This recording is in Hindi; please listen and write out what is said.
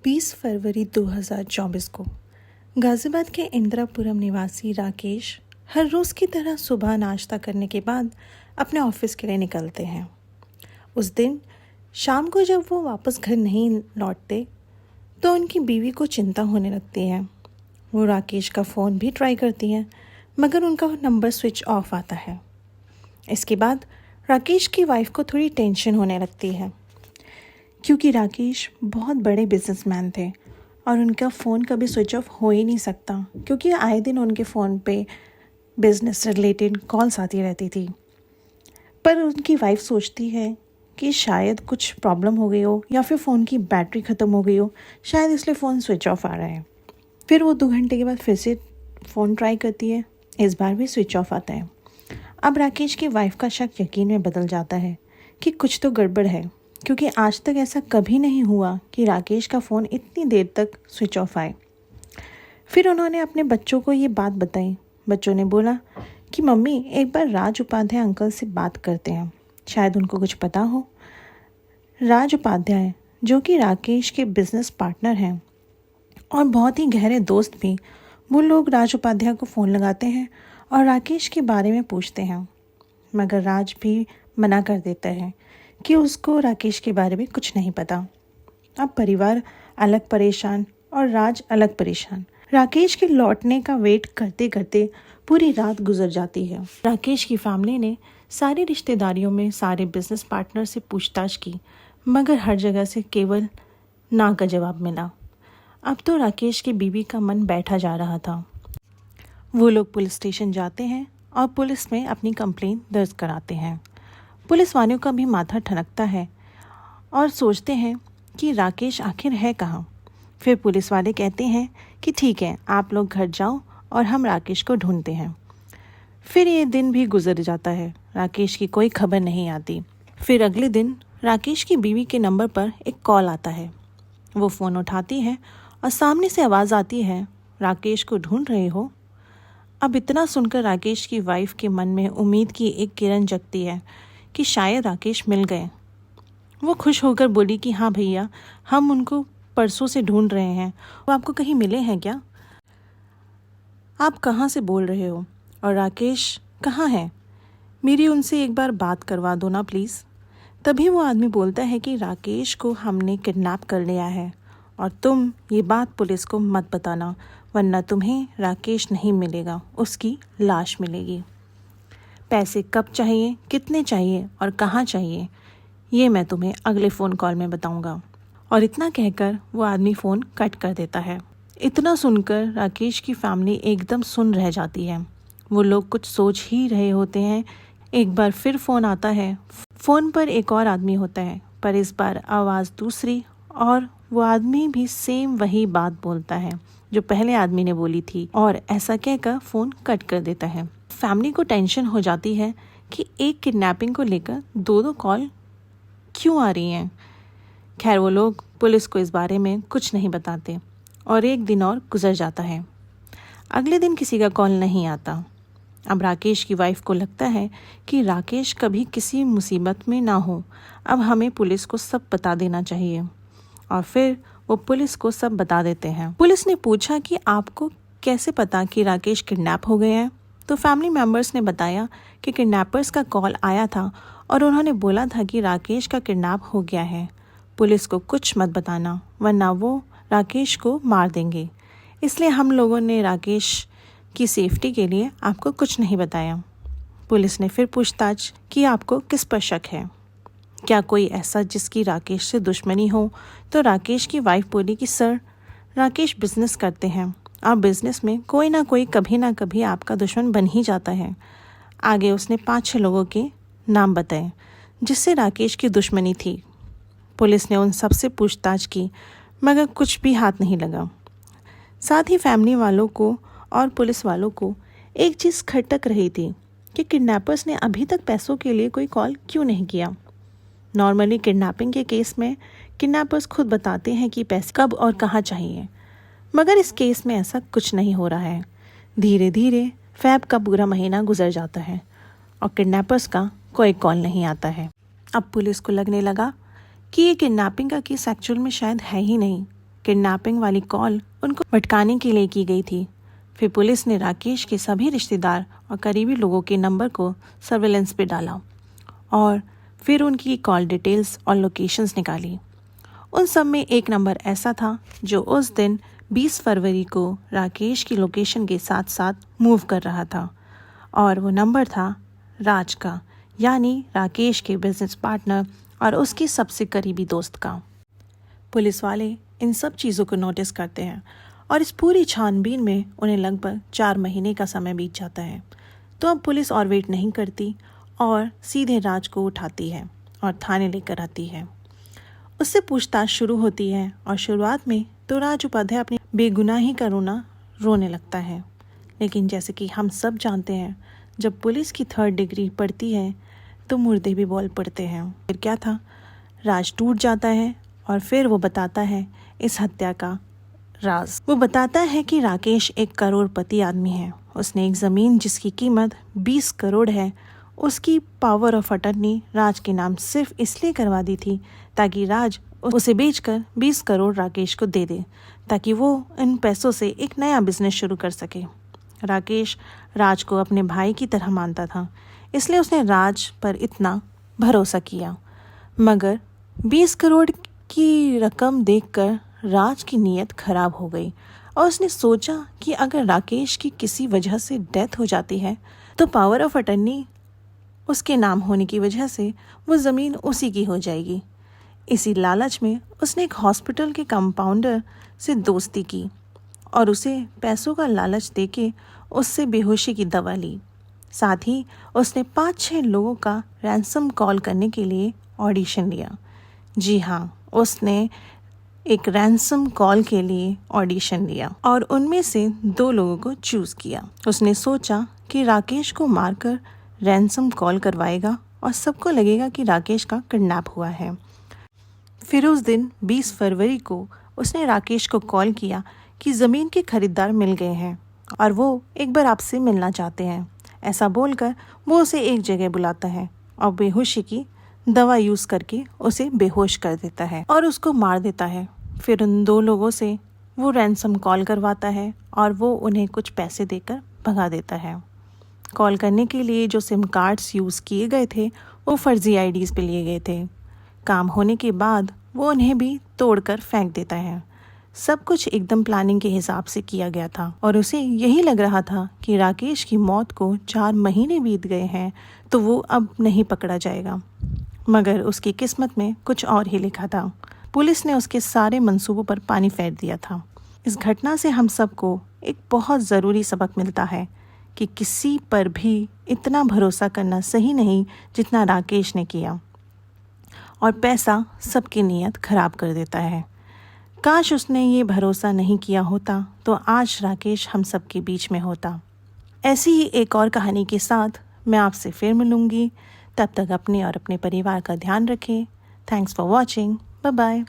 20 फरवरी 2024 को गाज़ियाबाद के इंदिरापुरम निवासी राकेश हर रोज़ की तरह सुबह नाश्ता करने के बाद अपने ऑफिस के लिए निकलते हैं। उस दिन शाम को जब वो वापस घर नहीं लौटते तो उनकी बीवी को चिंता होने लगती है। वो राकेश का फ़ोन भी ट्राई करती हैं, मगर उनका नंबर स्विच ऑफ आता है। इसके बाद राकेश की वाइफ को थोड़ी टेंशन होने लगती है, क्योंकि राकेश बहुत बड़े बिजनेसमैन थे और उनका फ़ोन कभी स्विच ऑफ हो ही नहीं सकता, क्योंकि आए दिन उनके फ़ोन पे बिज़नेस से रिलेटेड कॉल्स आती रहती थी। पर उनकी वाइफ सोचती है कि शायद कुछ प्रॉब्लम हो गई हो या फिर फ़ोन की बैटरी ख़त्म हो गई हो, शायद इसलिए फ़ोन स्विच ऑफ आ रहा है। फिर वो 2 घंटे के बाद फिर से फ़ोन ट्राई करती है, इस बार भी स्विच ऑफ आता है। अब राकेश की वाइफ का शक यकीन में बदल जाता है कि कुछ तो गड़बड़ है, क्योंकि आज तक ऐसा कभी नहीं हुआ कि राकेश का फ़ोन इतनी देर तक स्विच ऑफ आए। फिर उन्होंने अपने बच्चों को ये बात बताई। बच्चों ने बोला कि मम्मी, एक बार राज उपाध्याय अंकल से बात करते हैं, शायद उनको कुछ पता हो। राज उपाध्याय, जो कि राकेश के बिजनेस पार्टनर हैं और बहुत ही गहरे दोस्त भी, वो लोग राज उपाध्याय को फ़ोन लगाते हैं और राकेश के बारे में पूछते हैं, मगर राज भी मना कर देता है कि उसको राकेश के बारे में कुछ नहीं पता। अब परिवार अलग परेशान और राज अलग परेशान। राकेश के लौटने का वेट करते करते पूरी रात गुजर जाती है। राकेश की फैमिली ने सारी रिश्तेदारियों में सारे बिजनेस पार्टनर से पूछताछ की, मगर हर जगह से केवल ना का जवाब मिला। अब तो राकेश की बीवी का मन बैठा जा रहा था। वो लोग पुलिस स्टेशन जाते हैं और पुलिस में अपनी कंप्लेंट दर्ज कराते हैं। पुलिस वालों का भी माथा ठनकता है और सोचते हैं कि राकेश आखिर है कहाँ। फिर पुलिस वाले कहते हैं कि ठीक है, आप लोग घर जाओ और हम राकेश को ढूंढते हैं। फिर ये दिन भी गुजर जाता है, राकेश की कोई खबर नहीं आती। फिर अगले दिन राकेश की बीवी के नंबर पर एक कॉल आता है। वो फ़ोन उठाती है और सामने से आवाज़ आती है, राकेश को ढूंढ रहे हो? अब इतना सुनकर राकेश की वाइफ के मन में उम्मीद की एक किरण जगती है कि शायद राकेश मिल गए। वो खुश होकर बोली कि हाँ भैया, हम उनको परसों से ढूंढ रहे हैं। वो आपको कहीं मिले हैं क्या? आप कहाँ से बोल रहे हो और राकेश कहाँ है? मेरी उनसे एक बार बात करवा दो ना प्लीज़। तभी वो आदमी बोलता है कि राकेश को हमने किडनैप कर लिया है और तुम ये बात पुलिस को मत बताना, वरना तुम्हें राकेश नहीं मिलेगा, उसकी लाश मिलेगी। पैसे कब चाहिए, कितने चाहिए और कहाँ चाहिए, ये मैं तुम्हें अगले फ़ोन कॉल में बताऊंगा। और इतना कहकर वो आदमी फ़ोन कट कर देता है। इतना सुनकर राकेश की फैमिली एकदम सुन रह जाती है। वो लोग कुछ सोच ही रहे होते हैं। एक बार फिर फ़ोन आता है। फ़ोन पर एक और आदमी होता है, पर इस बार आवाज़ दूसरी, और वो आदमी भी सेम वही बात बोलता है जो पहले आदमी ने बोली थी, और ऐसा कहकर फ़ोन कट कर देता है। फैमिली को टेंशन हो जाती है कि एक किडनैपिंग को लेकर 2-2 कॉल क्यों आ रही हैं। खैर, वो लोग पुलिस को इस बारे में कुछ नहीं बताते और एक दिन और गुजर जाता है। अगले दिन किसी का कॉल नहीं आता। अब राकेश की वाइफ को लगता है कि राकेश कभी किसी मुसीबत में ना हो, अब हमें पुलिस को सब बता देना चाहिए। और फिर वो पुलिस को सब बता देते हैं। पुलिस ने पूछा कि आपको कैसे पता कि राकेश किडनैप हो गए हैं? तो फैमिली मेम्बर्स ने बताया कि किडनैपर्स का कॉल आया था और उन्होंने बोला था कि राकेश का किडनैप हो गया है। पुलिस को कुछ मत बताना, वरना वो राकेश को मार देंगे। इसलिए हम लोगों ने राकेश की सेफ्टी के लिए आपको कुछ नहीं बताया। पुलिस ने फिर पूछताछ कि आपको किस पर शक है, क्या कोई ऐसा जिसकी राकेश से दुश्मनी हो? तो राकेश की वाइफ बोली कि सर, राकेश बिजनेस करते हैं और बिजनेस में कोई ना कोई कभी ना कभी आपका दुश्मन बन ही जाता है। आगे उसने 5-6 लोगों के नाम बताए जिससे राकेश की दुश्मनी थी। पुलिस ने उन सब से पूछताछ की, मगर कुछ भी हाथ नहीं लगा। साथ ही फैमिली वालों को और पुलिस वालों को एक चीज़ खटक रही थी कि किडनैपर्स ने अभी तक पैसों के लिए कोई कॉल क्यों नहीं किया। नॉर्मली किडनैपिंग के केस में किडनैपर्स खुद बताते हैं कि पैसे कब और कहाँ चाहिए, मगर इस केस में ऐसा कुछ नहीं हो रहा है। धीरे धीरे फ़ेब का पूरा महीना गुजर जाता है और किडनैपर्स का कोई कॉल नहीं आता है। अब पुलिस को लगने लगा कि ये किडनैपिंग का केस एक्चुअल में शायद है ही नहीं, किडनैपिंग वाली कॉल उनको भटकाने के लिए की गई थी। फिर पुलिस ने राकेश के सभी रिश्तेदार और करीबी लोगों के नंबर को सर्वेलेंस पे डाला और फिर उनकी कॉल डिटेल्स और लोकेशंस निकाली। उन सब में एक नंबर ऐसा था जो उस दिन 20 फरवरी को राकेश की लोकेशन के साथ साथ मूव कर रहा था, और वो नंबर था राज का, यानी राकेश के बिजनेस पार्टनर और उसके सबसे करीबी दोस्त का। पुलिस वाले इन सब चीज़ों को नोटिस करते हैं और इस पूरी छानबीन में उन्हें लगभग 4 महीने का समय बीत जाता है। तो अब पुलिस और वेट नहीं करती और सीधे राज को उठाती है और थाने लेकर आती है। उससे पूछताछ शुरू होती है और शुरुआत में तो राज उपाध्याय अपनी बेगुनाही का रोने लगता है, लेकिन जैसे कि हम सब जानते हैं, जब पुलिस की 3rd डिग्री पड़ती है तो मुर्दे भी बोल पड़ते हैं। फिर क्या था, राज टूट जाता है और फिर वो बताता है इस हत्या का राज। वो बताता है कि राकेश एक करोड़पति आदमी है। उसने एक ज़मीन जिसकी कीमत 20 करोड़ है, उसकी पावर ऑफ अटर्नी राज के नाम सिर्फ इसलिए करवा दी थी ताकि राज उसे बेचकर 20 करोड़ राकेश को दे दे, ताकि वो इन पैसों से एक नया बिजनेस शुरू कर सके। राकेश राज को अपने भाई की तरह मानता था, इसलिए उसने राज पर इतना भरोसा किया। मगर 20 करोड़ की रकम देखकर राज की नीयत खराब हो गई और उसने सोचा कि अगर राकेश की किसी वजह से डेथ हो जाती है तो पावर ऑफ अटर्नी उसके नाम होने की वजह से वो ज़मीन उसी की हो जाएगी। इसी लालच में उसने एक हॉस्पिटल के कंपाउंडर से दोस्ती की और उसे पैसों का लालच देके उससे बेहोशी की दवा ली। साथ ही उसने 5-6 लोगों का रैंसम कॉल करने के लिए ऑडिशन लिया। जी हाँ, उसने एक रैंसम कॉल के लिए ऑडिशन लिया और उनमें से 2 लोगों को चूज़ किया। उसने सोचा कि राकेश को मारकर रैंसम कॉल करवाएगा और सबको लगेगा कि राकेश का किडनैप हुआ है। फिर उस दिन 20 फरवरी को उसने राकेश को कॉल किया कि ज़मीन के खरीदार मिल गए हैं और वो एक बार आपसे मिलना चाहते हैं। ऐसा बोलकर वो उसे एक जगह बुलाता है और बेहोशी की दवा यूज़ करके उसे बेहोश कर देता है और उसको मार देता है। फिर उन 2 लोगों से वो रैंसम कॉल करवाता है और वो उन्हें कुछ पैसे देकर भगा देता है। कॉल करने के लिए जो सिम कार्ड्स यूज़ किए गए थे वो फर्जी आईडीज़ पे लिए गए थे। काम होने के बाद वो उन्हें भी तोड़कर फेंक देता है। सब कुछ एकदम प्लानिंग के हिसाब से किया गया था और उसे यही लग रहा था कि राकेश की मौत को 4 महीने बीत गए हैं तो वो अब नहीं पकड़ा जाएगा। मगर उसकी किस्मत में कुछ और ही लिखा था। पुलिस ने उसके सारे मंसूबों पर पानी फेर दिया था। इस घटना से हम सबको एक बहुत ज़रूरी सबक मिलता है कि किसी पर भी इतना भरोसा करना सही नहीं जितना राकेश ने किया, और पैसा सबकी नीयत खराब कर देता है। काश उसने ये भरोसा नहीं किया होता तो आज राकेश हम सबके बीच में होता। ऐसी ही एक और कहानी के साथ मैं आपसे फिर मिलूँगी। तब तक अपने और अपने परिवार का ध्यान रखें। Thanks for watching. Bye bye.